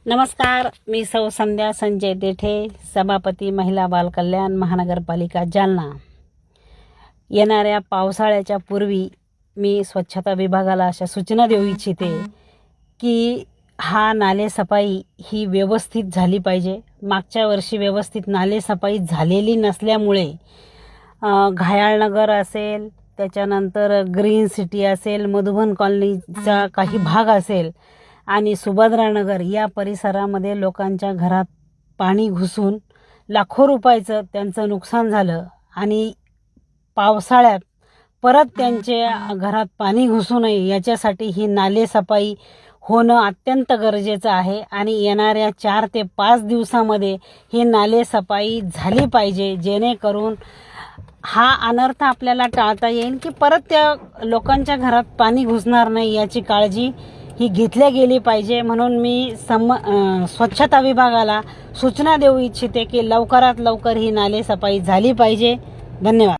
नमस्कार, मी सौ संध्या संजय देठे, सभापती महिला बाल कल्याण महानगरपालिका जालना। येणाऱ्या पावसाळ्याच्या पूर्वी मी स्वच्छता विभागाला अशा सूचना देऊ इच्छिते की हा नालेसफाई ही व्यवस्थित झाली पाहिजे। मागच्या वर्षी व्यवस्थित नालेसफाई झालेली नसल्यामुळे घायाळनगर असेल, त्याच्यानंतर ग्रीन सिटी असेल, मधुबन कॉलनीचा काही भाग असेल आणि सुभद्रानगर या परिसरामध्ये लोकांच्या घरात पाणी घुसून लाखो रुपयाचं त्यांचं नुकसान झालं आणि पावसाळ्यात परत त्यांच्या घरात पाणी घुसू नये याच्यासाठी ही नालेसफाई होणं अत्यंत गरजेचं आहे आणि येणाऱ्या 4 ते 5 दिवसामध्ये ही नालेसफाई झाली पाहिजे, जेणेकरून हा अनर्थ आपल्याला टाळता येईल की परत त्या लोकांच्या घरात पाणी घुसणार नाही याची काळजी ही घेतल्या गेली पाहिजे। म्हणून मी स्वच्छता विभागाला सूचना देऊ इच्छिते की लवकरात लवकर ही नालेसफाई झाली पाहिजे। धन्यवाद।